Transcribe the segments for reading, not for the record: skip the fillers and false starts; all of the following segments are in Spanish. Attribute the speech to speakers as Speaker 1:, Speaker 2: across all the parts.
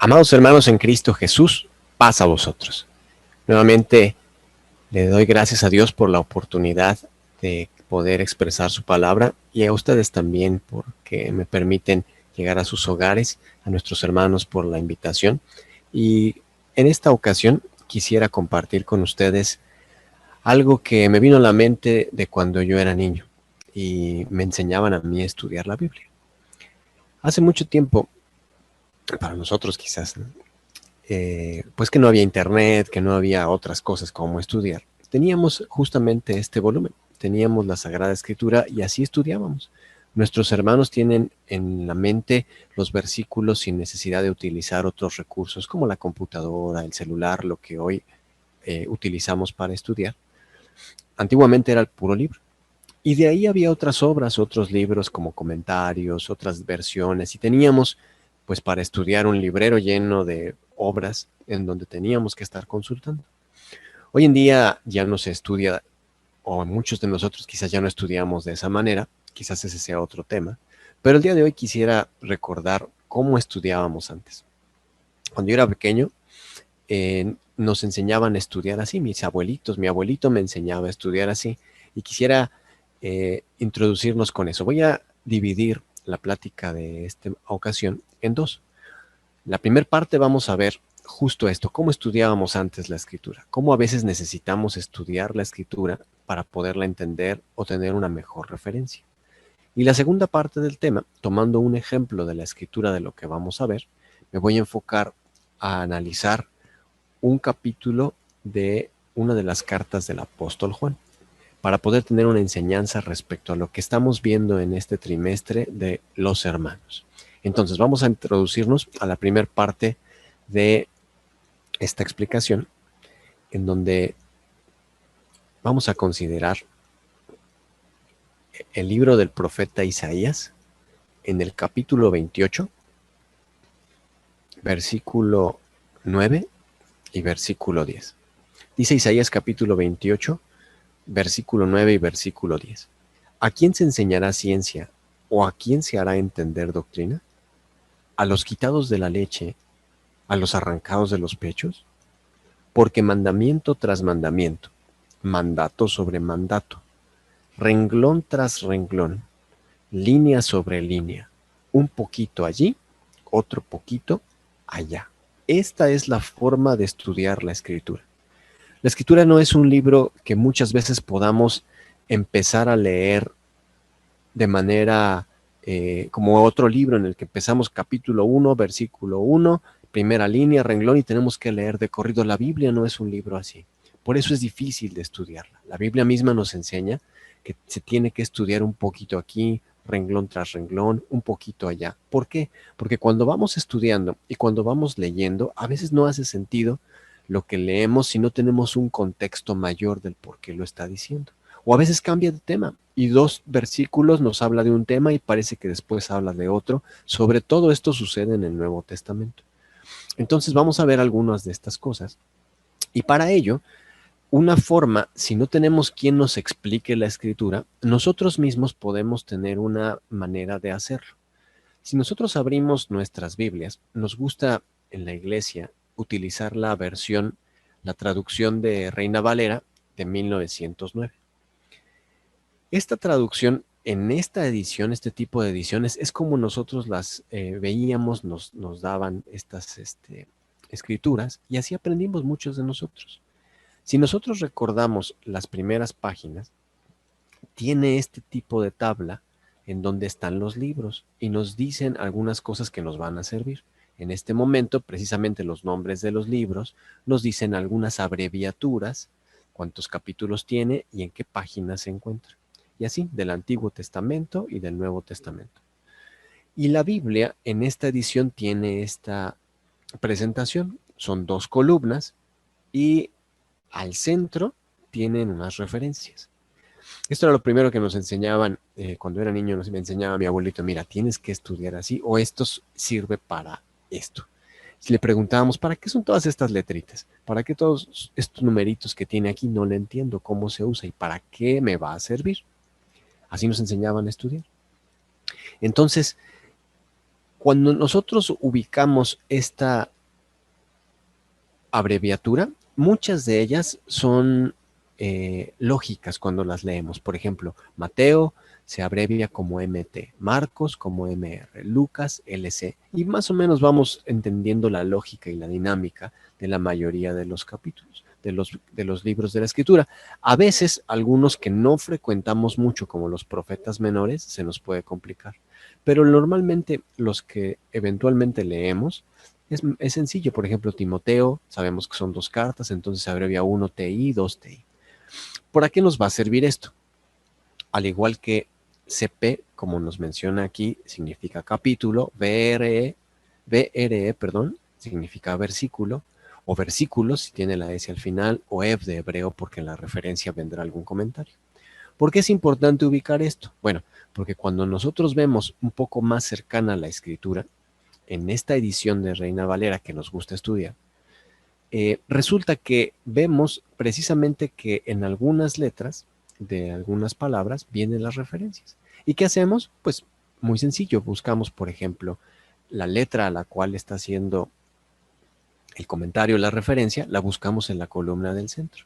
Speaker 1: Amados hermanos en Cristo Jesús, paz a vosotros. Nuevamente le doy gracias a Dios por la oportunidad de poder expresar su palabra y a ustedes también porque me permiten llegar a sus hogares, a nuestros hermanos por la invitación. Y en esta ocasión quisiera compartir con ustedes algo que me vino a la mente de cuando yo era niño y me enseñaban a mí a estudiar la Biblia. Hace mucho tiempo, para nosotros quizás, ¿no? Pues que no había internet, que no había otras cosas como estudiar. Teníamos justamente este volumen, teníamos la Sagrada Escritura y así estudiábamos. Nuestros hermanos tienen en la mente los versículos sin necesidad de utilizar otros recursos como la computadora, el celular, lo que hoy utilizamos para estudiar. Antiguamente era el puro libro. Y de ahí había otras obras, otros libros como comentarios, otras versiones, y teníamos, pues para estudiar, un librero lleno de obras en donde teníamos que estar consultando. Hoy en día ya no se estudia, o muchos de nosotros quizás ya no estudiamos de esa manera, quizás ese sea otro tema, pero el día de hoy quisiera recordar cómo estudiábamos antes. Cuando yo era pequeño, nos enseñaban a estudiar así, mis abuelitos, mi abuelito me enseñaba a estudiar así, y quisiera introducirnos con eso. Voy a dividir la plática de esta ocasión en dos. La primera parte vamos a ver justo esto, cómo estudiábamos antes la escritura, cómo a veces necesitamos estudiar la escritura para poderla entender o tener una mejor referencia. Y la segunda parte del tema, tomando un ejemplo de la escritura de lo que vamos a ver, me voy a enfocar a analizar un capítulo de una de las cartas del apóstol Juan, para poder tener una enseñanza respecto a lo que estamos viendo en este trimestre de los hermanos. Entonces vamos a introducirnos a la primera parte de esta explicación, en donde vamos a considerar el libro del profeta Isaías en el capítulo 28, versículo 9 y versículo 10. Dice Isaías capítulo 28, versículo 9 y versículo 10. ¿A quién se enseñará ciencia o a quién se hará entender doctrina? ¿A los quitados de la leche, a los arrancados de los pechos? Porque mandamiento tras mandamiento, mandato sobre mandato, renglón tras renglón, línea sobre línea, un poquito allí, otro poquito allá. Esta es la forma de estudiar la escritura. La escritura no es un libro que muchas veces podamos empezar a leer de manera como otro libro en el que empezamos capítulo 1, versículo 1, primera línea, renglón, y tenemos que leer de corrido. La Biblia no es un libro así. Por eso es difícil de estudiarla. La Biblia misma nos enseña que se tiene que estudiar un poquito aquí, renglón tras renglón, un poquito allá. ¿Por qué? Porque cuando vamos estudiando y cuando vamos leyendo, a veces no hace sentido lo que leemos si no tenemos un contexto mayor del por qué lo está diciendo. O a veces cambia de tema y dos versículos nos habla de un tema y parece que después habla de otro. Sobre todo esto sucede en el Nuevo Testamento. Entonces vamos a ver algunas de estas cosas. Y para ello, una forma, si no tenemos quien nos explique la escritura, nosotros mismos podemos tener una manera de hacerlo. Si nosotros abrimos nuestras Biblias, nos gusta en la iglesia utilizar la traducción de Reina Valera de 1909. Esta traducción, en esta edición, este tipo de ediciones, es como nosotros las veíamos, nos daban estas escrituras, y así aprendimos muchos de nosotros. Si nosotros recordamos las primeras páginas, tiene este tipo de tabla en donde están los libros y nos dicen algunas cosas que nos van a servir. En este momento, precisamente los nombres de los libros nos dicen algunas abreviaturas, cuántos capítulos tiene y en qué páginas se encuentra. Y así, del Antiguo Testamento y del Nuevo Testamento. Y la Biblia en esta edición tiene esta presentación. Son dos columnas y al centro tienen unas referencias. Esto era lo primero que nos enseñaban cuando era niño, me enseñaba mi abuelito: mira, tienes que estudiar así, o esto sirve para esto. Si le preguntábamos, ¿para qué son todas estas letritas? ¿Para qué todos estos numeritos que tiene aquí? No le entiendo cómo se usa y para qué me va a servir. Así nos enseñaban a estudiar. Entonces, cuando nosotros ubicamos esta abreviatura, muchas de ellas son lógicas cuando las leemos. Por ejemplo, Mateo se abrevia como MT, Marcos como MR, Lucas LC, y más o menos vamos entendiendo la lógica y la dinámica de la mayoría de los capítulos, de los libros de la Escritura. A veces, algunos que no frecuentamos mucho, como los profetas menores, se nos puede complicar, pero normalmente los que eventualmente leemos, es sencillo. Por ejemplo, Timoteo, sabemos que son 2 cartas, entonces se abrevia 1 TI, 2 TI. ¿Para qué nos va a servir esto? Al igual que CP, como nos menciona aquí, significa capítulo, VRE, perdón, significa versículo, o versículos si tiene la S al final, o EV de hebreo porque en la referencia vendrá algún comentario. ¿Por qué es importante ubicar esto? Bueno, porque cuando nosotros vemos un poco más cercana a la escritura, en esta edición de Reina Valera que nos gusta estudiar, resulta que vemos precisamente que en algunas letras de algunas palabras vienen las referencias. ¿Y qué hacemos? Pues muy sencillo, buscamos, por ejemplo, la letra a la cual está haciendo el comentario, la referencia, la buscamos en la columna del centro.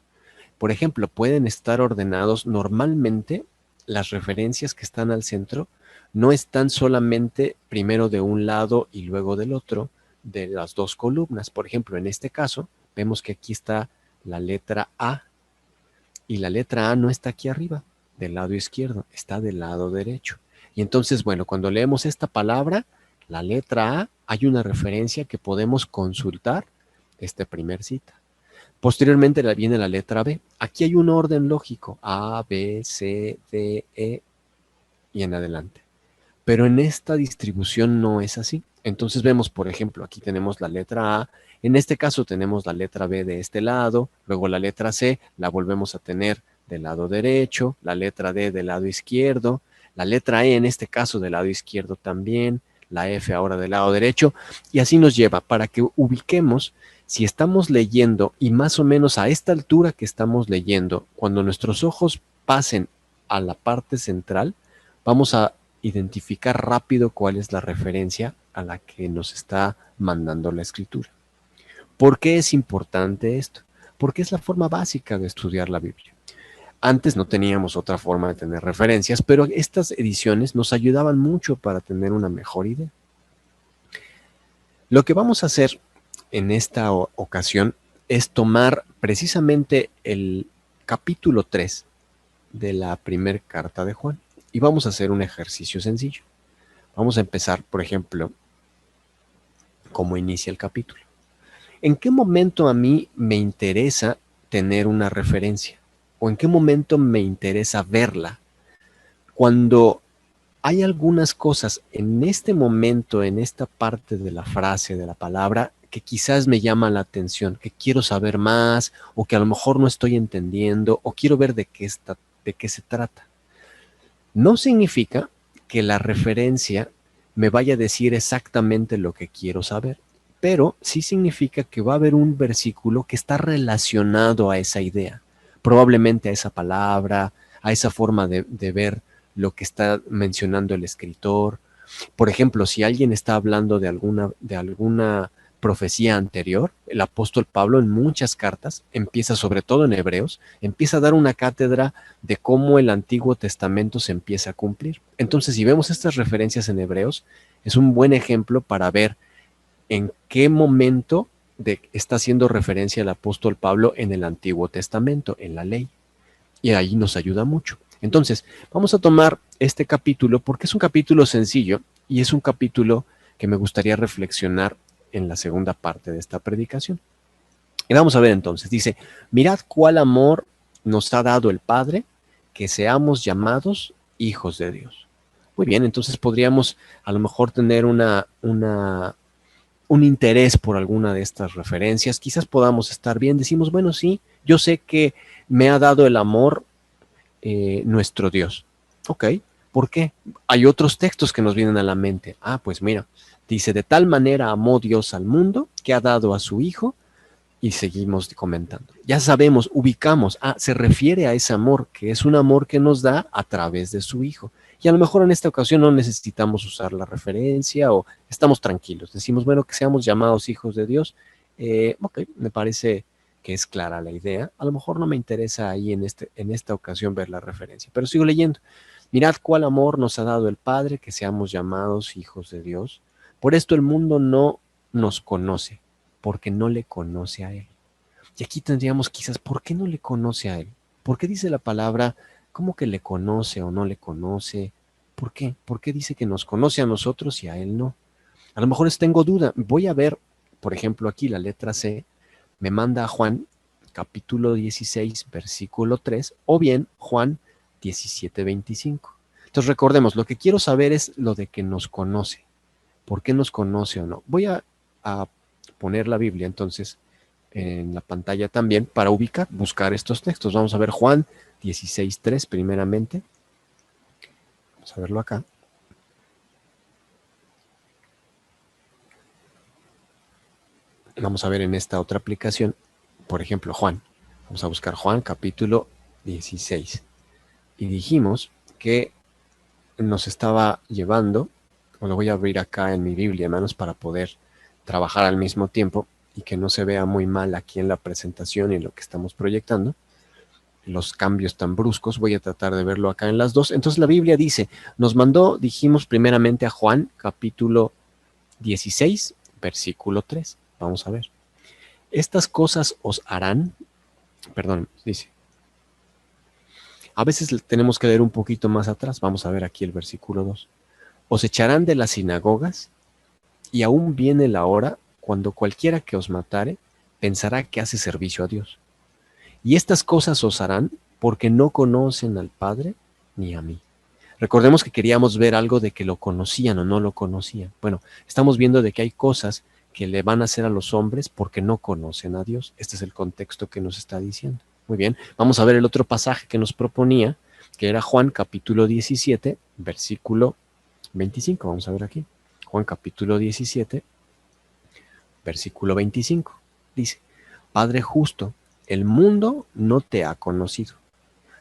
Speaker 1: Por ejemplo, pueden estar ordenados normalmente las referencias que están al centro, no están solamente primero de un lado y luego del otro de las 2 columnas. Por ejemplo, en este caso, vemos que aquí está la letra A y la letra A no está aquí arriba, del lado izquierdo, está del lado derecho. Y entonces, bueno, cuando leemos esta palabra, la letra A, hay una referencia que podemos consultar esta primer cita. Posteriormente viene la letra B. Aquí hay un orden lógico, A, B, C, D, E y en adelante. Pero en esta distribución no es así. Entonces vemos, por ejemplo, aquí tenemos la letra A, en este caso tenemos la letra B de este lado, luego la letra C la volvemos a tener del lado derecho, la letra D del lado izquierdo, la letra E en este caso del lado izquierdo también, la F ahora del lado derecho, y así nos lleva para que ubiquemos si estamos leyendo y más o menos a esta altura que estamos leyendo, cuando nuestros ojos pasen a la parte central, vamos a identificar rápido cuál es la referencia a la que nos está mandando la escritura. ¿Por qué es importante esto? Porque es la forma básica de estudiar la Biblia. Antes no teníamos otra forma de tener referencias, pero estas ediciones nos ayudaban mucho para tener una mejor idea. Lo que vamos a hacer en esta ocasión es tomar precisamente el capítulo 3 de la primera carta de Juan y vamos a hacer un ejercicio sencillo. Vamos a empezar, por ejemplo, cómo inicia el capítulo. ¿En qué momento a mí me interesa tener una referencia? ¿O en qué momento me interesa verla? Cuando hay algunas cosas en este momento, en esta parte de la frase, de la palabra, que quizás me llama la atención, que quiero saber más, o que a lo mejor no estoy entendiendo, o quiero ver de qué se trata. No significa que la referencia me vaya a decir exactamente lo que quiero saber, pero sí significa que va a haber un versículo que está relacionado a esa idea, probablemente a esa palabra, a esa forma de ver lo que está mencionando el escritor. Por ejemplo, si alguien está hablando de alguna profecía anterior, el apóstol Pablo en muchas cartas, empieza sobre todo en Hebreos, empieza a dar una cátedra de cómo el Antiguo Testamento se empieza a cumplir. Entonces, si vemos estas referencias en Hebreos, es un buen ejemplo para ver en qué momento está haciendo referencia el apóstol Pablo en el Antiguo Testamento, en la ley. Y ahí nos ayuda mucho. Entonces, vamos a tomar este capítulo porque es un capítulo sencillo y es un capítulo que me gustaría reflexionar en la segunda parte de esta predicación. Y vamos a ver entonces, dice, mirad cuál amor nos ha dado el Padre, que seamos llamados hijos de Dios. Muy bien, entonces podríamos a lo mejor tener un interés por alguna de estas referencias, quizás podamos estar bien, decimos, bueno, sí, yo sé que me ha dado el amor nuestro Dios. Ok, ¿por qué? Hay otros textos que nos vienen a la mente. Ah, pues mira, dice, de tal manera amó Dios al mundo que ha dado a su Hijo, y seguimos comentando. Ya sabemos, ubicamos, se refiere a ese amor, que es un amor que nos da a través de su Hijo. Y a lo mejor en esta ocasión no necesitamos usar la referencia o estamos tranquilos. Decimos, bueno, que seamos llamados hijos de Dios Ok, me parece que es clara la idea. A lo mejor no me interesa ahí en esta ocasión ver la referencia, pero sigo leyendo. Mirad cuál amor nos ha dado el Padre, que seamos llamados hijos de Dios. Por esto el mundo no nos conoce, porque no le conoce a Él. Y aquí tendríamos quizás, ¿por qué no le conoce a Él? ¿Por qué dice la palabra, cómo que le conoce o no le conoce? ¿Por qué? ¿Por qué dice que nos conoce a nosotros y a Él no? A lo mejor tengo duda. Voy a ver, por ejemplo, aquí la letra C, me manda a Juan, capítulo 16, versículo 3, o bien Juan 17, 25. Entonces recordemos, lo que quiero saber es lo de que nos conoce. ¿Por qué nos conoce o no? Voy a poner la Biblia entonces en la pantalla también para ubicar, buscar estos textos. Vamos a ver Juan 16, 3 primeramente. Vamos a verlo acá. Vamos a ver en esta otra aplicación, por ejemplo, Juan. Vamos a buscar Juan capítulo 16. Y dijimos que nos estaba llevando, o lo voy a abrir acá en mi Biblia, hermanos, para poder trabajar al mismo tiempo y que no se vea muy mal aquí en la presentación y en lo que estamos proyectando. Los cambios tan bruscos, voy a tratar de verlo acá en las dos. Entonces la Biblia dice, nos mandó, dijimos primeramente a Juan capítulo 16, versículo 3. Vamos a ver. Estas cosas os harán, perdón, dice, a veces tenemos que leer un poquito más atrás. Vamos a ver aquí el versículo 2. Os echarán de las sinagogas y aún viene la hora cuando cualquiera que os matare pensará que hace servicio a Dios. Y estas cosas os harán porque no conocen al Padre ni a mí. Recordemos que queríamos ver algo de que lo conocían o no lo conocían. Bueno, estamos viendo de que hay cosas que le van a hacer a los hombres porque no conocen a Dios. Este es el contexto que nos está diciendo. Muy bien, vamos a ver el otro pasaje que nos proponía, que era Juan capítulo 17, versículo 25. Vamos a ver aquí. Juan capítulo 17, versículo 25. Dice, Padre justo, el mundo no te ha conocido,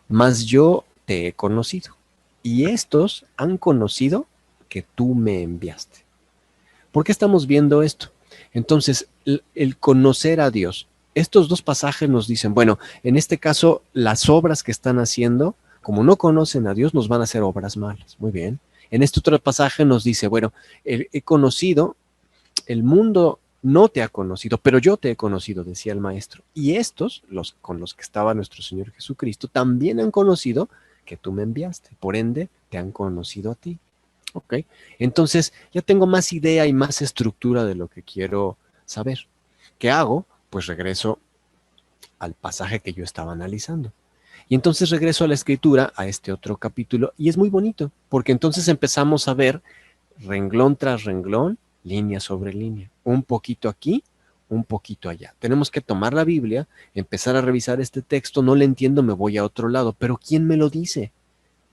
Speaker 1: mas yo te he conocido. Y estos han conocido que tú me enviaste. ¿Por qué estamos viendo esto? Entonces, el conocer a Dios. Estos dos pasajes nos dicen, bueno, en este caso, las obras que están haciendo, como no conocen a Dios, nos van a hacer obras malas. Muy bien. En este otro pasaje nos dice, bueno, he conocido, el mundo no te ha conocido, pero yo te he conocido, decía el maestro. Y estos, los con los que estaba nuestro Señor Jesucristo, también han conocido que tú me enviaste. Por ende, te han conocido a ti. Ok, entonces ya tengo más idea y más estructura de lo que quiero saber. ¿Qué hago? Pues regreso al pasaje que yo estaba analizando. Y entonces regreso a la escritura, a este otro capítulo, y es muy bonito, porque entonces empezamos a ver renglón tras renglón, línea sobre línea, un poquito aquí, un poquito allá. Tenemos que tomar la Biblia, empezar a revisar este texto, no le entiendo, me voy a otro lado, pero ¿quién me lo dice?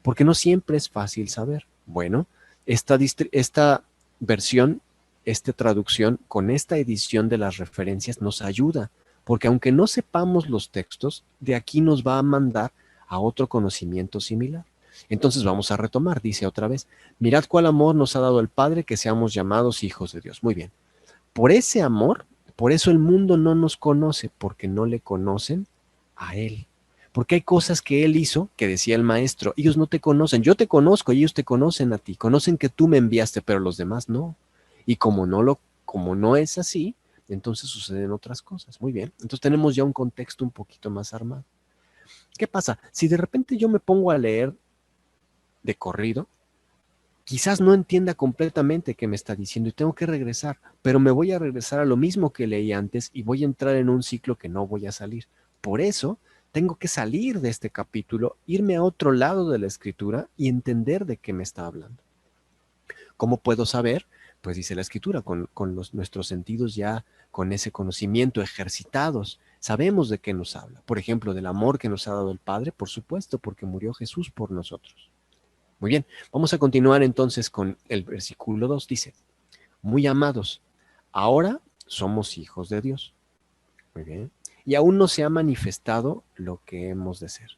Speaker 1: Porque no siempre es fácil saber. Bueno, esta versión, esta traducción con esta edición de las referencias nos ayuda, porque aunque no sepamos los textos, de aquí nos va a mandar a otro conocimiento similar. Entonces vamos a retomar, dice otra vez, mirad cuál amor nos ha dado el Padre que seamos llamados hijos de Dios. Muy bien, por ese amor, por eso el mundo no nos conoce, porque no le conocen a Él. Porque hay cosas que Él hizo, que decía el maestro, ellos no te conocen, yo te conozco y ellos te conocen a ti, conocen que tú me enviaste, pero los demás no. Y como no es así, entonces suceden otras cosas. Muy bien, entonces tenemos ya un contexto un poquito más armado. ¿Qué pasa? Si de repente yo me pongo a leer de corrido, quizás no entienda completamente qué me está diciendo y tengo que regresar, pero me voy a regresar a lo mismo que leí antes y voy a entrar en un ciclo que no voy a salir. Por eso tengo que salir de este capítulo, irme a otro lado de la escritura y entender de qué me está hablando. ¿Cómo puedo saber? Pues dice la escritura, con nuestros sentidos ya con ese conocimiento ejercitados, sabemos de qué nos habla. Por ejemplo, del amor que nos ha dado el Padre, por supuesto, porque murió Jesús por nosotros. Muy bien, vamos a continuar entonces con el versículo 2. Dice, muy amados, ahora somos hijos de Dios. Muy bien. Y aún no se ha manifestado lo que hemos de ser.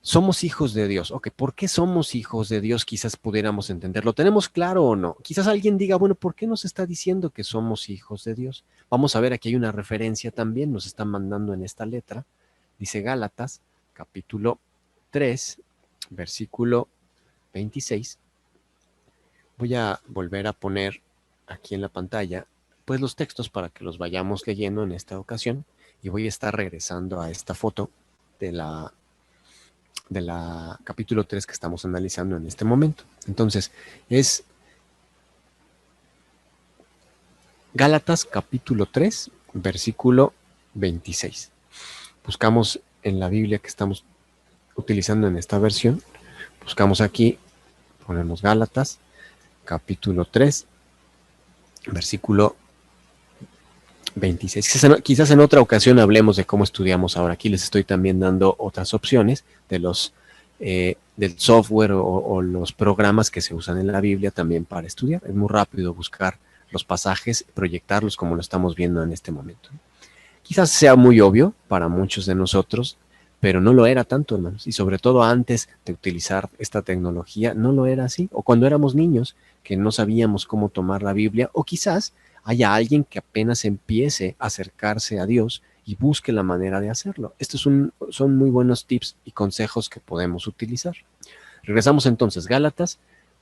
Speaker 1: Somos hijos de Dios. Ok, ¿por qué somos hijos de Dios? Quizás pudiéramos entenderlo. ¿Tenemos claro o no? Quizás alguien diga, bueno, ¿por qué nos está diciendo que somos hijos de Dios? Vamos a ver, aquí hay una referencia también, nos están mandando en esta letra. Dice Gálatas, capítulo 3, versículo 26. Voy a volver a poner aquí en la pantalla, pues los textos para que los vayamos leyendo en esta ocasión. Y voy a estar regresando a esta foto de la capítulo 3 que estamos analizando en este momento. Entonces, es Gálatas capítulo 3, versículo 26. Buscamos en la Biblia que estamos utilizando en esta versión, buscamos aquí, ponemos Gálatas capítulo 3, versículo 26. Quizás en otra ocasión hablemos de cómo estudiamos ahora. Aquí les estoy también dando otras opciones de del software o los programas que se usan en la Biblia también para estudiar. Es muy rápido buscar los pasajes, proyectarlos como lo estamos viendo en este momento. Quizás sea muy obvio para muchos de nosotros, pero no lo era tanto, hermanos. Y sobre todo antes de utilizar esta tecnología, no lo era así. O cuando éramos niños, que no sabíamos cómo tomar la Biblia, o quizás haya alguien que apenas empiece a acercarse a Dios y busque la manera de hacerlo. Estos son muy buenos tips y consejos que podemos utilizar. Regresamos entonces, Gálatas,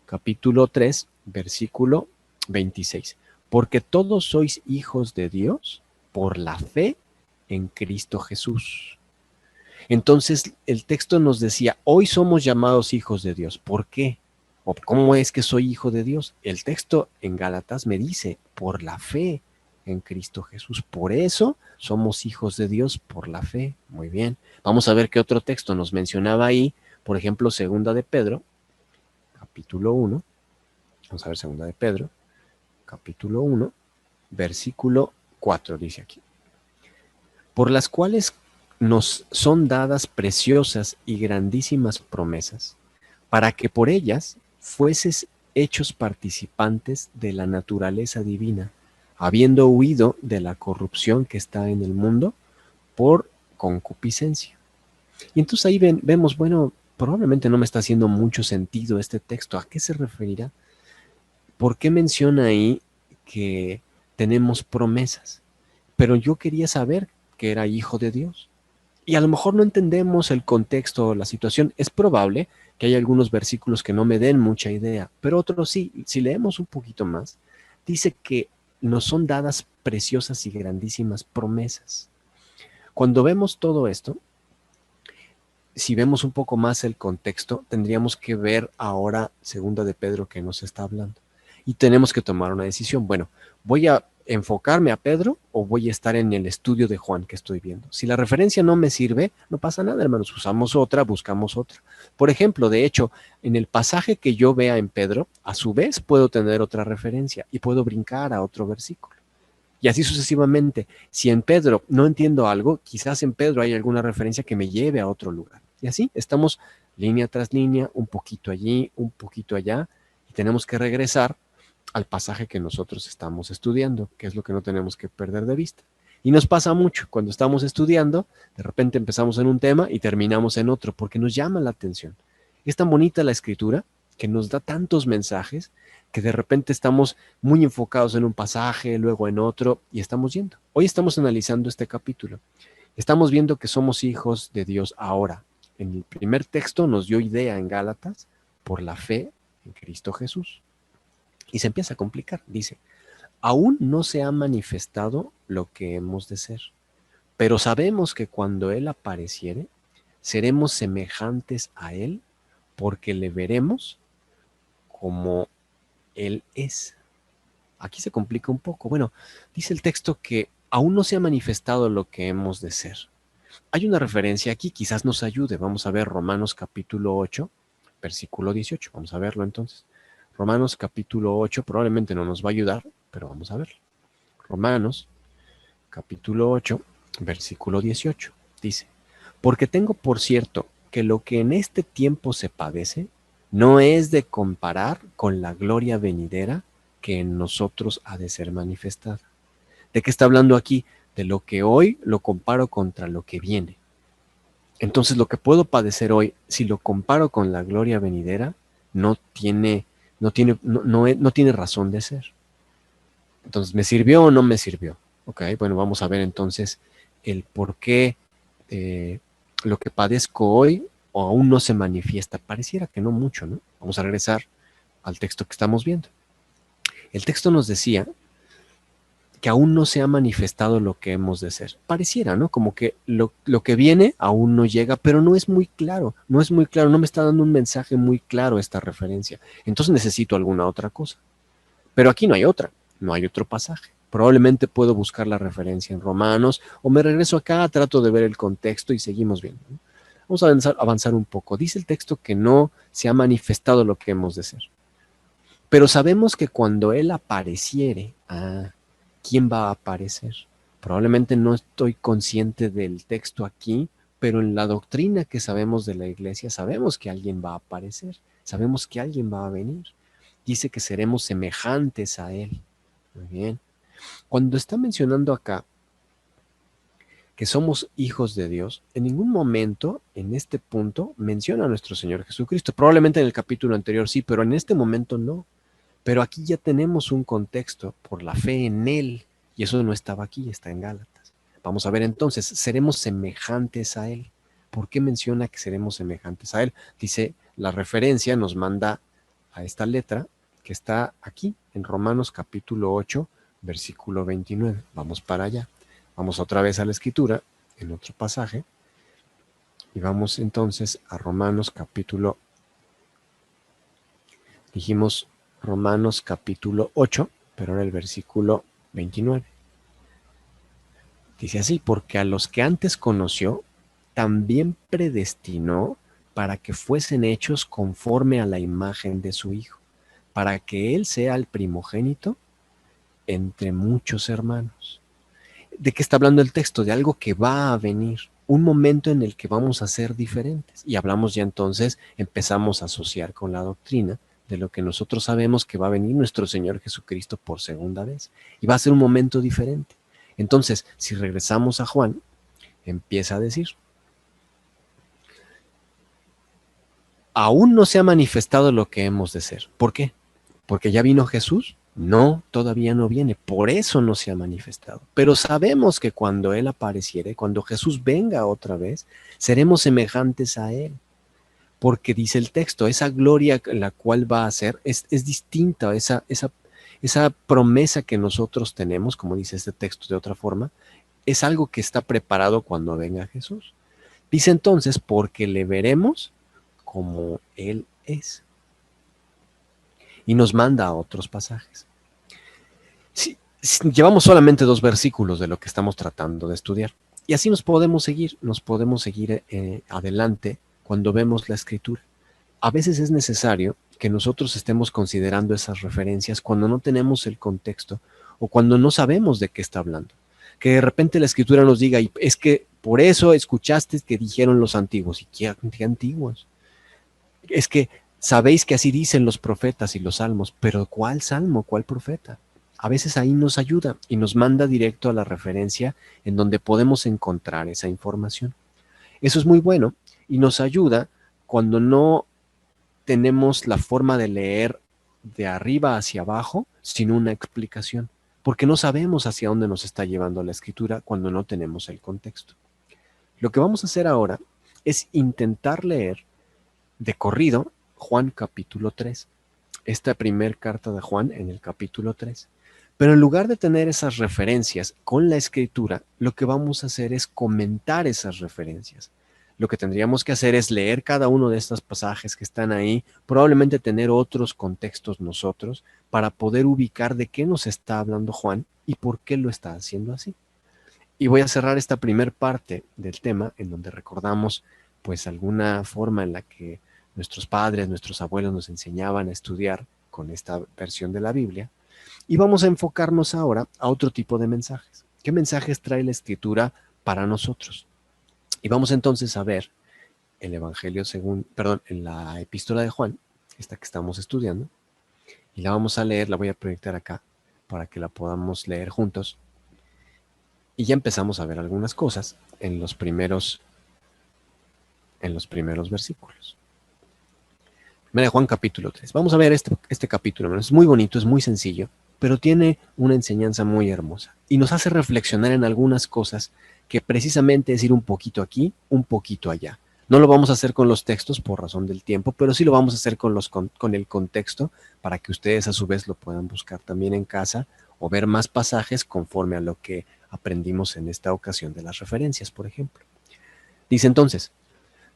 Speaker 1: capítulo 3, versículo 26. Porque todos sois hijos de Dios por la fe en Cristo Jesús. Entonces el texto nos decía, hoy somos llamados hijos de Dios. ¿Por qué? ¿O cómo es que soy hijo de Dios? El texto en Gálatas me dice, por la fe en Cristo Jesús. Por eso somos hijos de Dios por la fe. Muy bien. Vamos a ver qué otro texto nos mencionaba ahí. Por ejemplo, segunda de Pedro, capítulo 1. Vamos a ver segunda de Pedro, capítulo 1, versículo 4, dice aquí. Por las cuales nos son dadas preciosas y grandísimas promesas, para que por ellas fueses hechos participantes de la naturaleza divina, habiendo huido de la corrupción que está en el mundo por concupiscencia. Y entonces ahí vemos, bueno, probablemente no me está haciendo mucho sentido este texto. ¿A qué se referirá? ¿Por qué menciona ahí que tenemos promesas? Pero yo quería saber que era hijo de Dios. Y a lo mejor no entendemos el contexto o la situación. Es probable que haya algunos versículos que no me den mucha idea, pero otros sí. Si leemos un poquito más, dice que nos son dadas preciosas y grandísimas promesas. Cuando vemos todo esto, si vemos un poco más el contexto, tendríamos que ver ahora segunda de Pedro que nos está hablando. Y tenemos que tomar una decisión. Bueno, ¿voy a enfocarme a Pedro o voy a estar en el estudio de Juan que estoy viendo? Si la referencia no me sirve, no pasa nada, hermanos. Usamos otra, buscamos otra. Por ejemplo, de hecho, en el pasaje que yo vea en Pedro, a su vez puedo tener otra referencia y puedo brincar a otro versículo. Y así sucesivamente. Si en Pedro no entiendo algo, quizás en Pedro hay alguna referencia que me lleve a otro lugar. Y así estamos línea tras línea, un poquito allí, un poquito allá, y tenemos que regresar al pasaje que nosotros estamos estudiando, que es lo que no tenemos que perder de vista. Y nos pasa mucho cuando estamos estudiando, de repente empezamos en un tema y terminamos en otro, porque nos llama la atención. Es tan bonita la escritura que nos da tantos mensajes que de repente estamos muy enfocados en un pasaje, luego en otro, y estamos yendo. Hoy estamos analizando este capítulo. Estamos viendo que somos hijos de Dios ahora. En el primer texto nos dio idea en Gálatas por la fe en Cristo Jesús. Y se empieza a complicar. Dice, aún no se ha manifestado lo que hemos de ser, pero sabemos que cuando Él apareciere, seremos semejantes a Él porque le veremos como Él es. Aquí se complica un poco. Bueno, dice el texto que aún no se ha manifestado lo que hemos de ser. Hay una referencia aquí, quizás nos ayude. Vamos a ver Romanos capítulo 8, versículo 18. Vamos a verlo entonces. Romanos capítulo 8 probablemente no nos va a ayudar, pero vamos a verlo. Romanos capítulo 8, versículo 18. Dice, porque tengo por cierto que lo que en este tiempo se padece no es de comparar con la gloria venidera que en nosotros ha de ser manifestada. ¿De qué está hablando aquí? De lo que hoy lo comparo contra lo que viene. Entonces lo que puedo padecer hoy, si lo comparo con la gloria venidera, no tiene razón de ser. Entonces, ¿me sirvió o no me sirvió? Ok, bueno, vamos a ver entonces el por qué eh, lo que padezco hoy o aún no se manifiesta. Pareciera que no mucho, ¿no? Vamos a regresar al texto que estamos viendo. El texto nos decía que aún no se ha manifestado lo que hemos de ser. Pareciera, ¿no? Como que lo que viene aún no llega, pero no es muy claro, no es muy claro, no me está dando un mensaje muy claro esta referencia. Entonces necesito alguna otra cosa. Pero aquí no hay otra, no hay otro pasaje. Probablemente puedo buscar la referencia en Romanos o me regreso acá, trato de ver el contexto y seguimos viendo, ¿no? Vamos a avanzar un poco. Dice el texto que no se ha manifestado lo que hemos de ser. Pero sabemos que cuando Él apareciere, ¿quién va a aparecer? Probablemente no estoy consciente del texto aquí, pero en la doctrina que sabemos de la iglesia, sabemos que alguien va a aparecer, sabemos que alguien va a venir. Dice que seremos semejantes a Él. Muy bien. Cuando está mencionando acá que somos hijos de Dios, en ningún momento, en este punto, menciona a nuestro Señor Jesucristo. Probablemente en el capítulo anterior sí, pero en este momento no. Pero aquí ya tenemos un contexto por la fe en Él, y eso no estaba aquí, está en Gálatas. Vamos a ver entonces, seremos semejantes a Él. ¿Por qué menciona que seremos semejantes a Él? Dice, la referencia nos manda a esta letra que está aquí en Romanos capítulo 8, versículo 29. Vamos para allá. Vamos otra vez a la escritura, en otro pasaje, y vamos entonces a Romanos capítulo, dijimos Romanos capítulo 8, pero ahora el versículo 29. Dice así, porque a los que antes conoció, también predestinó para que fuesen hechos conforme a la imagen de su Hijo, para que Él sea el primogénito entre muchos hermanos. ¿De qué está hablando el texto? De algo que va a venir, un momento en el que vamos a ser diferentes. Y hablamos ya entonces, empezamos a asociar con la doctrina de lo que nosotros sabemos que va a venir nuestro Señor Jesucristo por segunda vez. Y va a ser un momento diferente. Entonces, si regresamos a Juan, empieza a decir, aún no se ha manifestado lo que hemos de ser. ¿Por qué? ¿Porque ya vino Jesús? No, todavía no viene, por eso no se ha manifestado. Pero sabemos que cuando Él apareciere, cuando Jesús venga otra vez, seremos semejantes a Él. Porque dice el texto, esa gloria la cual va a ser es distinta, esa promesa que nosotros tenemos, como dice este texto de otra forma, es algo que está preparado cuando venga Jesús. Dice entonces, porque le veremos como Él es. Y nos manda a otros pasajes. Si llevamos solamente 2 versículos de lo que estamos tratando de estudiar. Y así nos podemos seguir adelante cuando vemos la escritura. A veces es necesario que nosotros estemos considerando esas referencias cuando no tenemos el contexto o cuando no sabemos de qué está hablando. Que de repente la escritura nos diga, y es que por eso escuchaste que dijeron los antiguos. ¿Y qué antiguos? Es que sabéis que así dicen los profetas y los salmos, pero ¿cuál salmo? ¿Cuál profeta? A veces ahí nos ayuda y nos manda directo a la referencia en donde podemos encontrar esa información. Eso es muy bueno y nos ayuda cuando no tenemos la forma de leer de arriba hacia abajo sin una explicación, porque no sabemos hacia dónde nos está llevando la escritura cuando no tenemos el contexto. Lo que vamos a hacer ahora es intentar leer de corrido Juan capítulo 3, esta primer carta de Juan en el capítulo 3. Pero en lugar de tener esas referencias con la escritura, lo que vamos a hacer es comentar esas referencias. Lo que tendríamos que hacer es leer cada uno de estos pasajes que están ahí, probablemente tener otros contextos nosotros para poder ubicar de qué nos está hablando Juan y por qué lo está haciendo así. Y voy a cerrar esta primer parte del tema en donde recordamos pues alguna forma en la que nuestros padres, nuestros abuelos nos enseñaban a estudiar con esta versión de la Biblia. Y vamos a enfocarnos ahora a otro tipo de mensajes. ¿Qué mensajes trae la escritura para nosotros? Y vamos entonces a ver el Evangelio en la epístola de Juan, esta que estamos estudiando, y la vamos a leer, la voy a proyectar acá para que la podamos leer juntos. Y ya empezamos a ver algunas cosas en los primeros en los primeros versículos. Primera de Juan capítulo 3. Vamos a ver este capítulo. Es muy bonito, es muy sencillo, pero tiene una enseñanza muy hermosa y nos hace reflexionar en algunas cosas que precisamente es ir un poquito aquí, un poquito allá. No lo vamos a hacer con los textos por razón del tiempo, pero sí lo vamos a hacer con el contexto para que ustedes a su vez lo puedan buscar también en casa o ver más pasajes conforme a lo que aprendimos en esta ocasión de las referencias, por ejemplo. Dice entonces,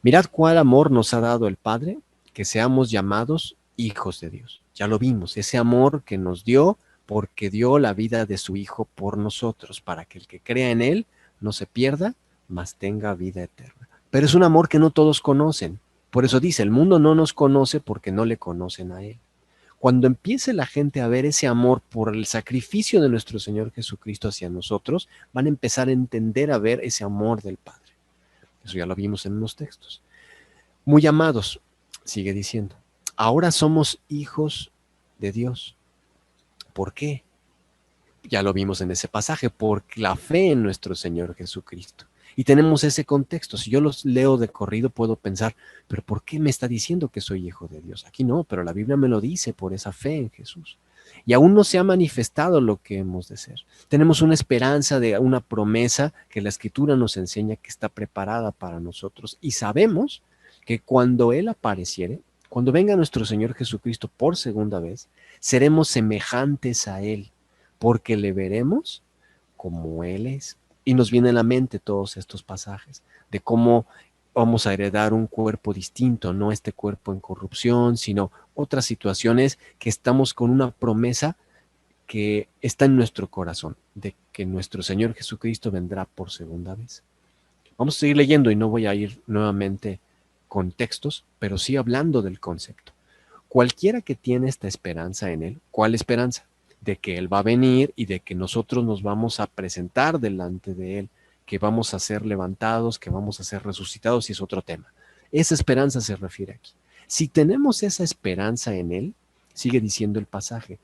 Speaker 1: mirad cuál amor nos ha dado el Padre, que seamos llamados hijos de Dios. Ya lo vimos, ese amor que nos dio porque dio la vida de su Hijo por nosotros, para que el que crea en Él no se pierda, mas tenga vida eterna. Pero es un amor que no todos conocen. Por eso dice, el mundo no nos conoce porque no le conocen a Él. Cuando empiece la gente a ver ese amor por el sacrificio de nuestro Señor Jesucristo hacia nosotros, van a empezar a entender, a ver ese amor del Padre. Eso ya lo vimos en unos textos. Muy amados, sigue diciendo, ahora somos hijos de Dios. ¿Por qué? Ya lo vimos en ese pasaje, por la fe en nuestro Señor Jesucristo. Y tenemos ese contexto. Si yo los leo de corrido, puedo pensar, pero ¿por qué me está diciendo que soy hijo de Dios? Aquí no, pero la Biblia me lo dice por esa fe en Jesús. Y aún no se ha manifestado lo que hemos de ser. Tenemos una esperanza de una promesa que la Escritura nos enseña que está preparada para nosotros. Y sabemos que cuando Él apareciere, cuando venga nuestro Señor Jesucristo por segunda vez, seremos semejantes a Él, porque le veremos como Él es. Y nos viene a la mente todos estos pasajes de cómo vamos a heredar un cuerpo distinto, no este cuerpo en corrupción, sino otras situaciones que estamos con una promesa que está en nuestro corazón, de que nuestro Señor Jesucristo vendrá por segunda vez. Vamos a seguir leyendo y no voy a ir nuevamente con textos, pero sí hablando del concepto. Cualquiera que tiene esta esperanza en Él, ¿cuál esperanza? De que Él va a venir y de que nosotros nos vamos a presentar delante de Él, que vamos a ser levantados, que vamos a ser resucitados, y es otro tema. Esa esperanza se refiere aquí. Si tenemos esa esperanza en Él, sigue diciendo el pasaje,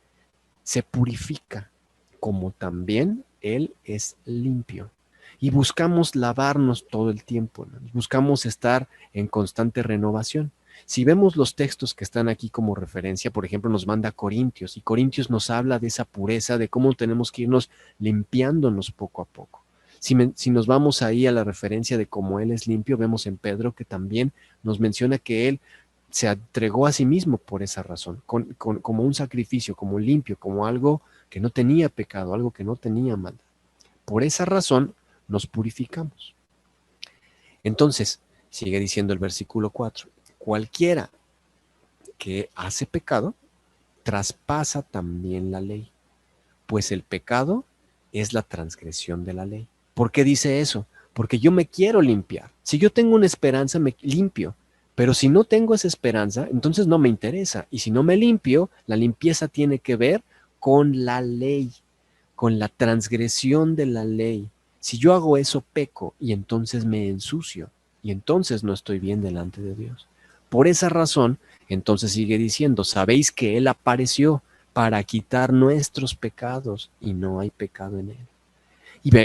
Speaker 1: se purifica, como también Él es limpio. Y buscamos lavarnos todo el tiempo, ¿no? Buscamos estar en constante renovación. Si vemos los textos que están aquí como referencia, por ejemplo, nos manda a Corintios, y Corintios nos habla de esa pureza, de cómo tenemos que irnos limpiándonos poco a poco. Si nos vamos ahí a la referencia de cómo Él es limpio, vemos en Pedro que también nos menciona que Él se entregó a sí mismo por esa razón, como un sacrificio, como limpio, como algo que no tenía pecado, algo que no tenía maldad. Por esa razón nos purificamos. Entonces, sigue diciendo el versículo 4, cualquiera que hace pecado, traspasa también la ley, pues el pecado es la transgresión de la ley. ¿Por qué dice eso? Porque yo me quiero limpiar. Si yo tengo una esperanza, me limpio. Pero si no tengo esa esperanza, entonces no me interesa. Y si no me limpio, la limpieza tiene que ver con la ley, con la transgresión de la ley. Si yo hago eso, peco y entonces me ensucio. Y entonces no estoy bien delante de Dios. Por esa razón, entonces sigue diciendo, sabéis que Él apareció para quitar nuestros pecados y no hay pecado en Él.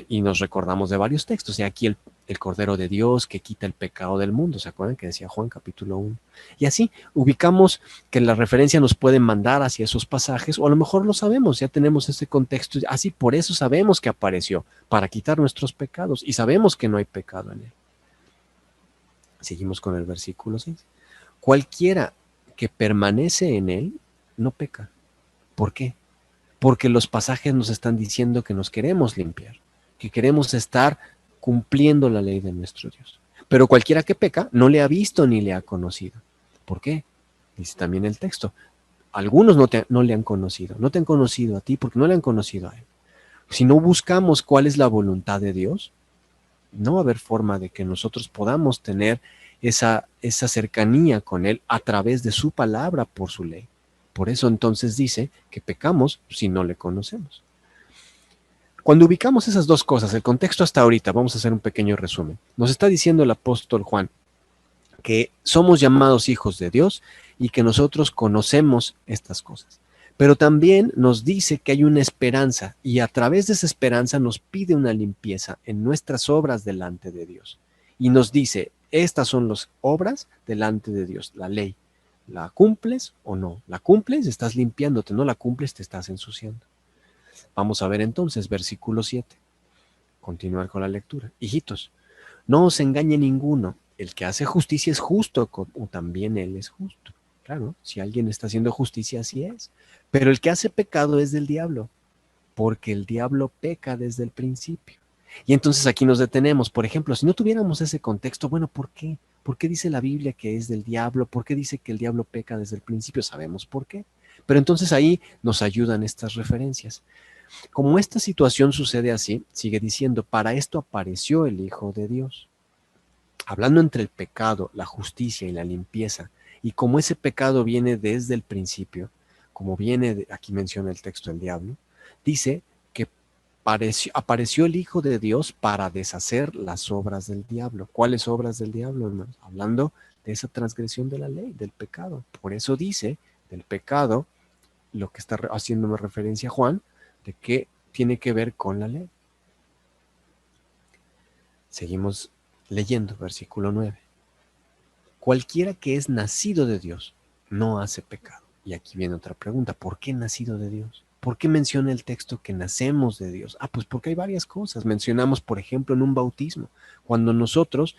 Speaker 1: Y nos recordamos de varios textos. Y aquí el Cordero de Dios que quita el pecado del mundo. ¿Se acuerdan que decía Juan capítulo 1? Y así ubicamos que la referencia nos puede mandar hacia esos pasajes, o a lo mejor lo sabemos, ya tenemos ese contexto. Así por eso sabemos que apareció, para quitar nuestros pecados. Y sabemos que no hay pecado en Él. Seguimos con el versículo 6. Cualquiera que permanece en Él no peca. ¿Por qué? Porque los pasajes nos están diciendo que nos queremos limpiar, que queremos estar cumpliendo la ley de nuestro Dios. Pero cualquiera que peca no le ha visto ni le ha conocido. ¿Por qué? Dice también el texto. Algunos no le han conocido. No te han conocido a ti porque no le han conocido a Él. Si no buscamos cuál es la voluntad de Dios, no va a haber forma de que nosotros podamos tener esa cercanía con Él a través de su palabra por su ley. Por eso entonces dice que pecamos si no le conocemos. Cuando ubicamos esas dos cosas, el contexto hasta ahorita, vamos a hacer un pequeño resumen. Nos está diciendo el apóstol Juan que somos llamados hijos de Dios y que nosotros conocemos estas cosas. Pero también nos dice que hay una esperanza y a través de esa esperanza nos pide una limpieza en nuestras obras delante de Dios. Y nos dice, Estas son las obras delante de Dios, la ley. ¿La cumples o no? ¿La cumples? Estás limpiándote, no la cumples, te estás ensuciando. Vamos a ver entonces, versículo 7. Continuar con la lectura. Hijitos, no os engañe ninguno. El que hace justicia es justo, como también él es justo. Claro, si alguien está haciendo justicia, así es. Pero el que hace pecado es del diablo, porque el diablo peca desde el principio. Y entonces aquí nos detenemos. Por ejemplo, si no tuviéramos ese contexto, bueno, ¿por qué? ¿Por qué dice la Biblia que es del diablo? ¿Por qué dice que el diablo peca desde el principio? Sabemos por qué. Pero entonces ahí nos ayudan estas referencias. Como esta situación sucede así, sigue diciendo, para esto apareció el Hijo de Dios. Hablando entre el pecado, la justicia y la limpieza, y como ese pecado viene desde el principio, como viene, aquí menciona el texto del diablo, dice que apareció el Hijo de Dios para deshacer las obras del diablo. ¿Cuáles obras del diablo, hermanos? Hablando de esa transgresión de la ley, del pecado. Por eso dice del pecado, lo que está haciéndome referencia a Juan, de que tiene que ver con la ley. Seguimos leyendo, versículo 9. Cualquiera que es nacido de Dios no hace pecado. Y aquí viene otra pregunta, ¿por qué nacido de Dios? ¿Por qué menciona el texto que nacemos de Dios? Pues porque hay varias cosas. Mencionamos, por ejemplo, en un bautismo, cuando nosotros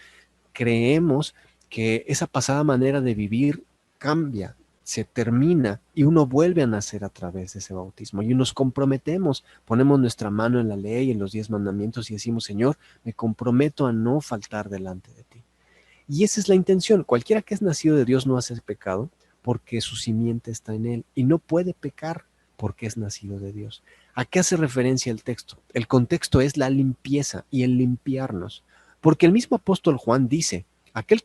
Speaker 1: creemos que esa pasada manera de vivir cambia, se termina y uno vuelve a nacer a través de ese bautismo y nos comprometemos, ponemos nuestra mano en la ley, en los 10 mandamientos y decimos, Señor, me comprometo a no faltar delante de ti. Y esa es la intención. Cualquiera que es nacido de Dios no hace pecado porque su simiente está en él y no puede pecar porque es nacido de Dios. ¿A qué hace referencia el texto? El contexto es la limpieza y el limpiarnos. Porque el mismo apóstol Juan dice, aquel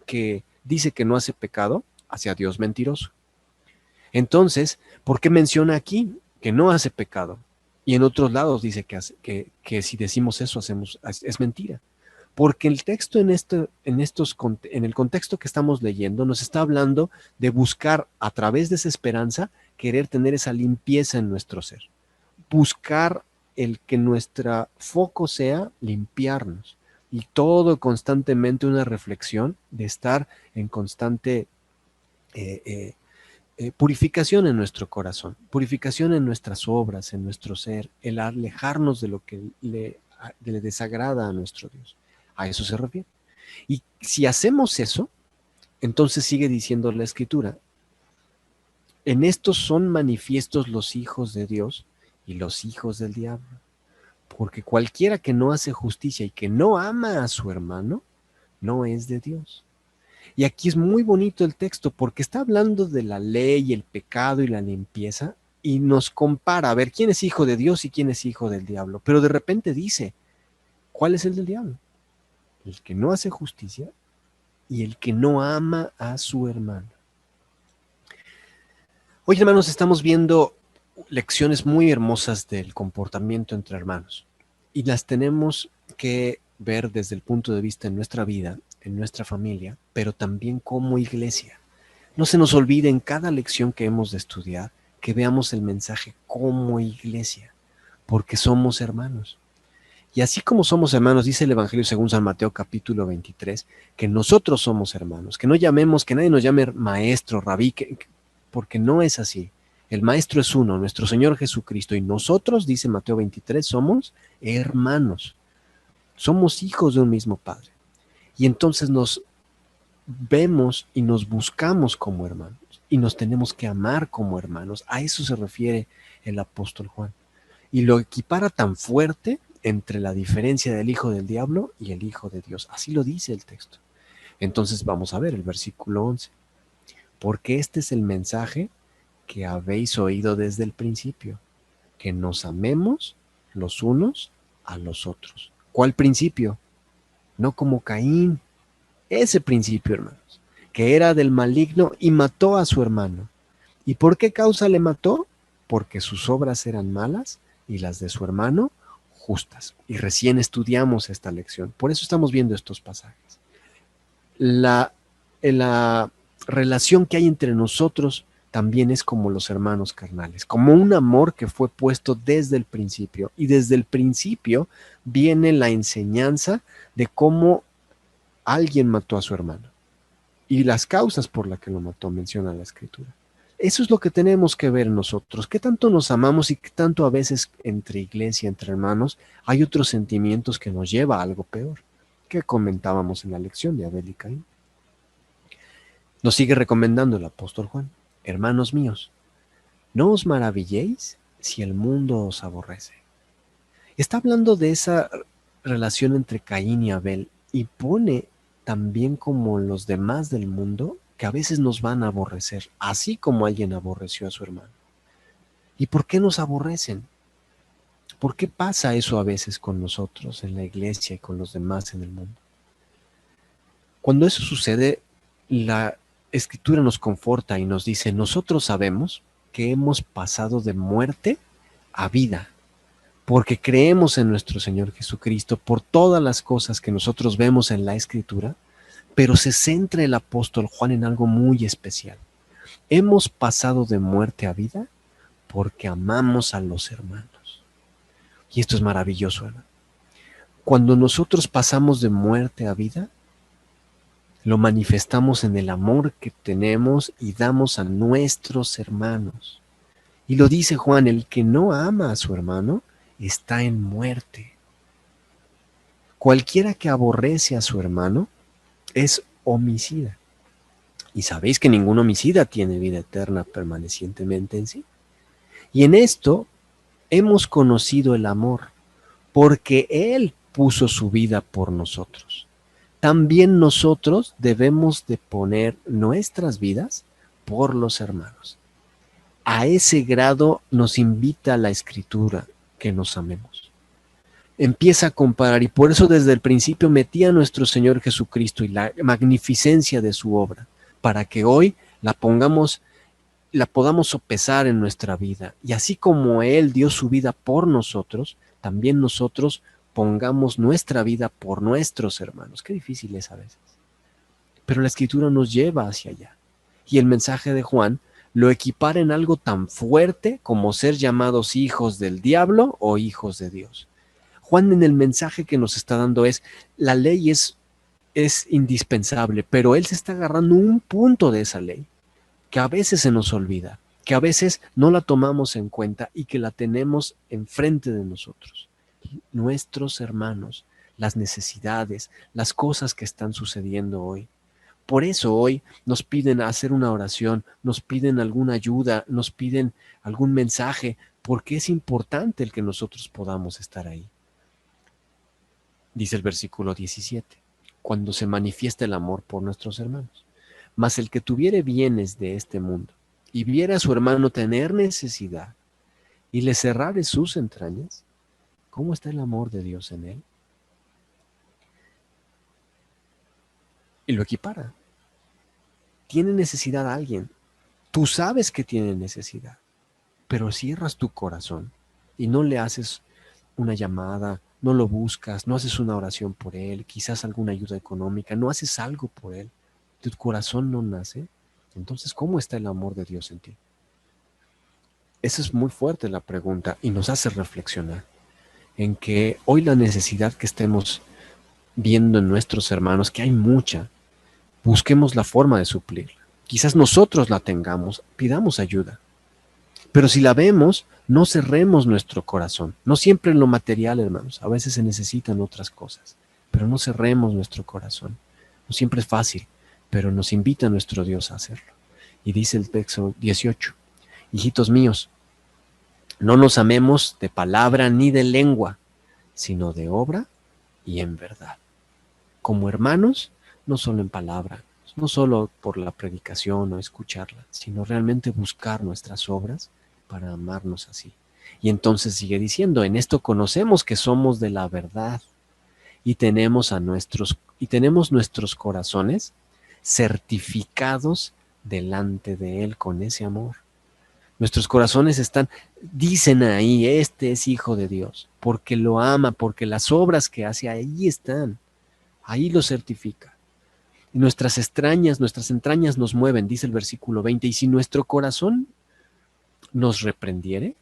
Speaker 1: que dice que no hace pecado, hace a Dios mentiroso. Entonces, ¿por qué menciona aquí que no hace pecado? Y en otros lados dice que si decimos eso es mentira. Porque el texto en el contexto que estamos leyendo nos está hablando de buscar a través de esa esperanza querer tener esa limpieza en nuestro ser. Buscar el que nuestro foco sea limpiarnos y todo constantemente una reflexión de estar en constante purificación en nuestro corazón, purificación en nuestras obras, en nuestro ser, el alejarnos de lo que le desagrada a nuestro Dios. A eso se refiere. Y si hacemos eso, entonces sigue diciendo la Escritura, en estos son manifiestos los hijos de Dios y los hijos del diablo. Porque cualquiera que no hace justicia y que no ama a su hermano, no es de Dios. Y aquí es muy bonito el texto porque está hablando de la ley, el pecado y la limpieza y nos compara a ver quién es hijo de Dios y quién es hijo del diablo. Pero de repente dice, ¿cuál es el del diablo? El que no hace justicia y el que no ama a su hermano. Hoy, hermanos, estamos viendo lecciones muy hermosas del comportamiento entre hermanos y las tenemos que ver desde el punto de vista en nuestra vida, en nuestra familia, pero también como iglesia. No se nos olvide en cada lección que hemos de estudiar que veamos el mensaje como iglesia, porque somos hermanos. Y así como somos hermanos, dice el Evangelio según San Mateo capítulo 23, que nosotros somos hermanos, que no llamemos, que nadie nos llame maestro, rabí, porque no es así. El maestro es uno, nuestro Señor Jesucristo, y nosotros, dice Mateo 23, somos hermanos. Somos hijos de un mismo Padre. Y entonces nos vemos y nos buscamos como hermanos, y nos tenemos que amar como hermanos. A eso se refiere el apóstol Juan. Y lo equipara tan fuerte entre la diferencia del hijo del diablo y el hijo de Dios. Así lo dice el texto. Entonces vamos a ver el versículo 11. Porque este es el mensaje que habéis oído desde el principio, que nos amemos los unos a los otros. ¿Cuál principio? No como Caín. Ese principio, hermanos, que era del maligno y mató a su hermano. ¿Y por qué causa le mató? Porque sus obras eran malas y las de su hermano justas. Y recién estudiamos esta lección. Por eso estamos viendo estos pasajes. La relación que hay entre nosotros también es como los hermanos carnales, como un amor que fue puesto desde el principio. Y desde el principio viene la enseñanza de cómo Alguien mató a su hermano. Y las causas por las que lo mató menciona la Escritura. Eso es lo que tenemos que ver nosotros. ¿Qué tanto nos amamos y qué tanto a veces entre iglesia, entre hermanos, hay otros sentimientos que nos lleva a algo peor? Que comentábamos en la lección de Abel y Caín. Nos sigue recomendando el apóstol Juan. Hermanos míos, no os maravilléis si el mundo os aborrece. Está hablando de esa relación entre Caín y Abel y pone también como los demás del mundo que a veces nos van a aborrecer, así como alguien aborreció a su hermano. ¿Y por qué nos aborrecen? ¿Por qué pasa eso a veces con nosotros en la iglesia y con los demás en el mundo? Cuando eso sucede, la Escritura nos conforta y nos dice, nosotros sabemos que hemos pasado de muerte a vida, porque creemos en nuestro Señor Jesucristo por todas las cosas que nosotros vemos en la Escritura, pero se centra el apóstol Juan en algo muy especial. Hemos pasado de muerte a vida porque amamos a los hermanos. Y esto es maravilloso, ¿verdad? Cuando nosotros pasamos de muerte a vida, lo manifestamos en el amor que tenemos y damos a nuestros hermanos. Y lo dice Juan, el que no ama a su hermano está en muerte. Cualquiera que aborrece a su hermano es homicida. Y sabéis que ningún homicida tiene vida eterna permanecientemente en sí. Y en esto hemos conocido el amor, porque Él puso su vida por nosotros. También nosotros debemos de poner nuestras vidas por los hermanos. A ese grado nos invita la Escritura, que nos amemos. Empieza a comparar, y por eso desde el principio metí a nuestro Señor Jesucristo y la magnificencia de su obra, para que hoy la podamos sopesar en nuestra vida. Y así como Él dio su vida por nosotros, también nosotros pongamos nuestra vida por nuestros hermanos. Qué difícil es a veces. Pero la Escritura nos lleva hacia allá. Y el mensaje de Juan lo equipara en algo tan fuerte como ser llamados hijos del diablo o hijos de Dios. Juan en el mensaje que nos está dando la ley es indispensable, pero él se está agarrando un punto de esa ley que a veces se nos olvida, que a veces no la tomamos en cuenta y que la tenemos enfrente de nosotros. Nuestros hermanos, las necesidades, las cosas que están sucediendo hoy. Por eso hoy nos piden hacer una oración, nos piden alguna ayuda, nos piden algún mensaje, porque es importante el que nosotros podamos estar ahí. Dice el versículo 17, cuando se manifiesta el amor por nuestros hermanos. Mas el que tuviere bienes de este mundo y viera a su hermano tener necesidad y le cerrare sus entrañas, ¿cómo está el amor de Dios en él? Y lo equipara. Tiene necesidad alguien. Tú sabes que tiene necesidad, pero cierras tu corazón y no le haces una llamada, no lo buscas, no haces una oración por él, quizás alguna ayuda económica, no haces algo por él. Tu corazón no nace. Entonces, ¿cómo está el amor de Dios en ti? Esa es muy fuerte la pregunta y nos hace reflexionar en que hoy la necesidad que estemos viendo en nuestros hermanos, que hay mucha, busquemos la forma de suplirla. Quizás nosotros la tengamos, pidamos ayuda. Pero si la vemos, no cerremos nuestro corazón. No siempre en lo material, hermanos. A veces se necesitan otras cosas. Pero no cerremos nuestro corazón. No siempre es fácil, pero nos invita nuestro Dios a hacerlo. Y dice el texto 18, hijitos míos, no nos amemos de palabra ni de lengua, sino de obra y en verdad. Como hermanos, no solo en palabra, no solo por la predicación o escucharla, sino realmente buscar nuestras obras para amarnos así. Y entonces sigue diciendo, en esto conocemos que somos de la verdad y tenemos nuestros corazones certificados delante de Él con ese amor. Nuestros corazones dicen ahí, este es hijo de Dios, porque lo ama, porque las obras que hace ahí están, ahí lo certifica. Y nuestras entrañas nos mueven, dice el versículo 20, y si nuestro corazón nos reprendiere,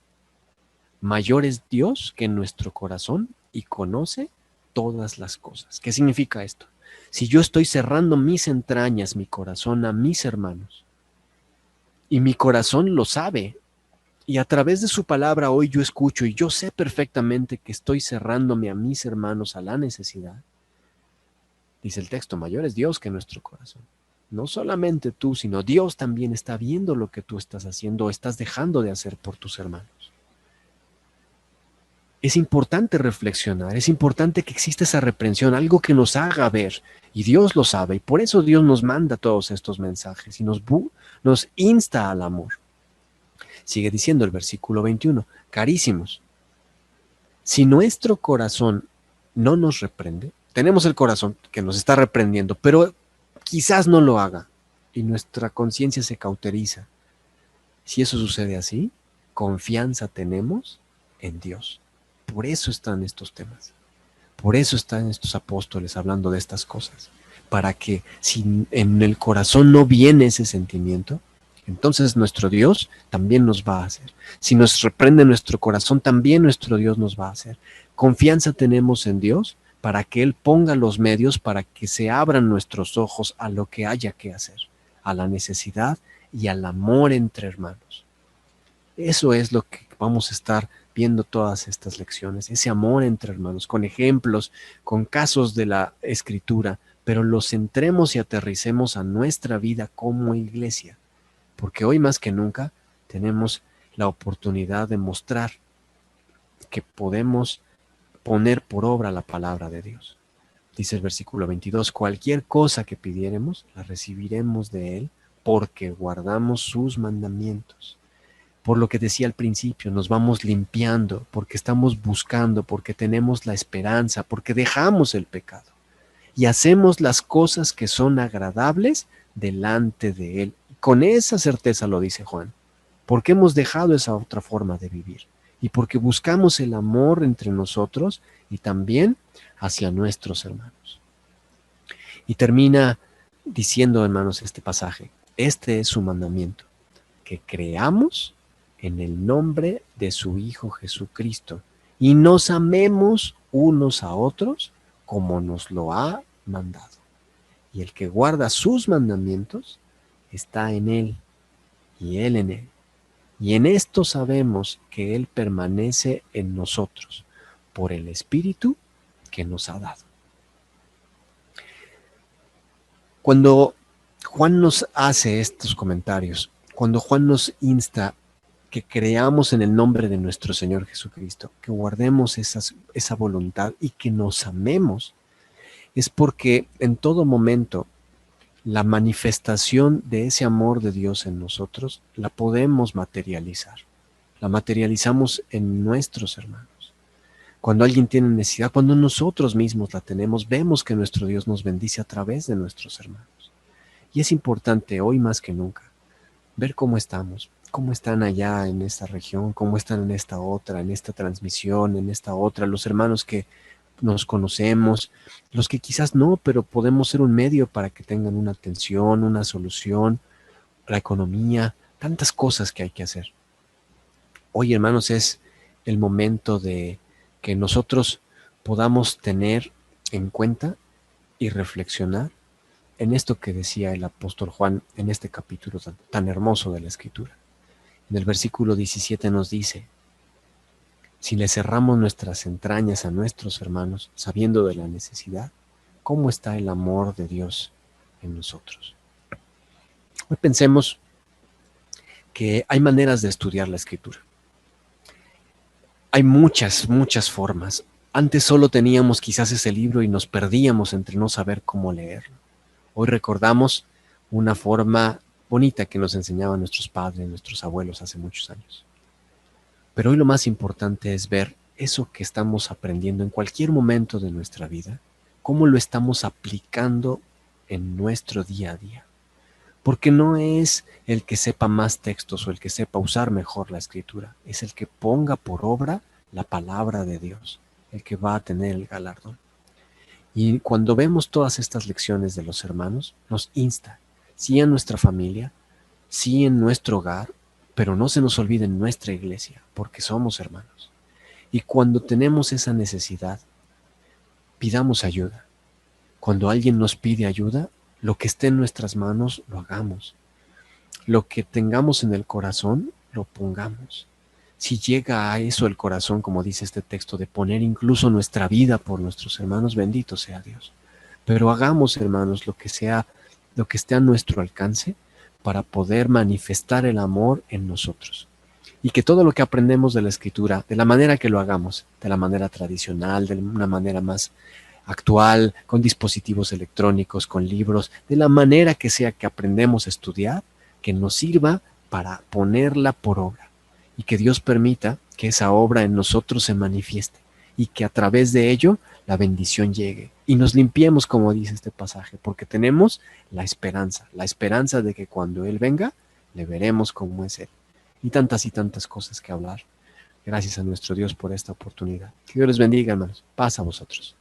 Speaker 1: mayor es Dios que nuestro corazón y conoce todas las cosas. ¿Qué significa esto? Si yo estoy cerrando mis entrañas, mi corazón a mis hermanos, y mi corazón lo sabe, y a través de su palabra hoy yo escucho y yo sé perfectamente que estoy cerrándome a mis hermanos a la necesidad, dice el texto, mayor es Dios que nuestro corazón. No solamente tú, sino Dios también está viendo lo que tú estás haciendo o estás dejando de hacer por tus hermanos. Es importante reflexionar, es importante que exista esa reprensión, algo que nos haga ver, y Dios lo sabe, y por eso Dios nos manda todos estos mensajes y nos insta al amor. Sigue diciendo el versículo 21, carísimos, si nuestro corazón no nos reprende, tenemos el corazón que nos está reprendiendo, pero quizás no lo haga, y nuestra conciencia se cauteriza. Si eso sucede así, confianza tenemos en Dios. Por eso están estos temas. Por eso están estos apóstoles hablando de estas cosas. Para que si en el corazón no viene ese sentimiento, entonces nuestro Dios también nos va a hacer. Si nos reprende nuestro corazón, también nuestro Dios nos va a hacer. Confianza tenemos en Dios para que Él ponga los medios para que se abran nuestros ojos a lo que haya que hacer, a la necesidad y al amor entre hermanos. Eso es lo que vamos a estar viendo todas estas lecciones, ese amor entre hermanos, con ejemplos, con casos de la Escritura, pero los centremos y aterricemos a nuestra vida como iglesia, porque hoy más que nunca tenemos la oportunidad de mostrar que podemos poner por obra la palabra de Dios. Dice el versículo 22, cualquier cosa que pidiéremos, la recibiremos de Él, porque guardamos sus mandamientos. Por lo que decía al principio, nos vamos limpiando, porque estamos buscando, porque tenemos la esperanza, porque dejamos el pecado y hacemos las cosas que son agradables delante de Él. Con esa certeza lo dice Juan, porque hemos dejado esa otra forma de vivir y porque buscamos el amor entre nosotros y también hacia nuestros hermanos. Y termina diciendo, hermanos, este pasaje, este es su mandamiento, que creamos en el nombre de su Hijo Jesucristo y nos amemos unos a otros como nos lo ha mandado. Y el que guarda sus mandamientos está en Él y Él en Él. Y en esto sabemos que Él permanece en nosotros por el Espíritu que nos ha dado. Cuando Juan nos hace estos comentarios, cuando Juan nos insta que creamos en el nombre de nuestro Señor Jesucristo, que guardemos esa voluntad y que nos amemos, es porque en todo momento la manifestación de ese amor de Dios en nosotros la podemos materializar. La materializamos en nuestros hermanos. Cuando alguien tiene necesidad, cuando nosotros mismos la tenemos, vemos que nuestro Dios nos bendice a través de nuestros hermanos. Y es importante hoy más que nunca ver cómo estamos, cómo están allá en esta región, cómo están en esta otra, en esta transmisión, en esta otra, los hermanos que nos conocemos, los que quizás no, pero podemos ser un medio para que tengan una atención, una solución, la economía, tantas cosas que hay que hacer. Hoy, hermanos, es el momento de que nosotros podamos tener en cuenta y reflexionar en esto que decía el apóstol Juan en este capítulo tan hermoso de la Escritura. En el versículo 17 nos dice, si le cerramos nuestras entrañas a nuestros hermanos, sabiendo de la necesidad, ¿cómo está el amor de Dios en nosotros? Hoy pensemos que hay maneras de estudiar la Escritura. Hay muchas formas. Antes solo teníamos quizás ese libro y nos perdíamos entre no saber cómo leerlo. Hoy recordamos una forma bonita que nos enseñaban nuestros padres, nuestros abuelos hace muchos años. Pero hoy lo más importante es ver eso que estamos aprendiendo en cualquier momento de nuestra vida, cómo lo estamos aplicando en nuestro día a día. Porque no es el que sepa más textos o el que sepa usar mejor la Escritura, es el que ponga por obra la palabra de Dios, el que va a tener el galardón. Y cuando vemos todas estas lecciones de los hermanos, nos insta, sí en nuestra familia, sí en nuestro hogar, pero no se nos olvide en nuestra iglesia, porque somos hermanos. Y cuando tenemos esa necesidad, pidamos ayuda. Cuando alguien nos pide ayuda, lo que esté en nuestras manos, lo hagamos. Lo que tengamos en el corazón, lo pongamos. Si llega a eso el corazón, como dice este texto, de poner incluso nuestra vida por nuestros hermanos, bendito sea Dios. Pero hagamos, hermanos, lo que esté a nuestro alcance para poder manifestar el amor en nosotros. Y que todo lo que aprendemos de la Escritura, de la manera que lo hagamos, de la manera tradicional, de una manera más actual, con dispositivos electrónicos, con libros, de la manera que sea que aprendemos a estudiar, que nos sirva para ponerla por obra. Y que Dios permita que esa obra en nosotros se manifieste y que a través de ello la bendición llegue y nos limpiemos, como dice este pasaje, porque tenemos la esperanza de que cuando Él venga, le veremos como es Él. Y tantas cosas que hablar. Gracias a nuestro Dios por esta oportunidad. Que Dios les bendiga, hermanos. Paz a vosotros.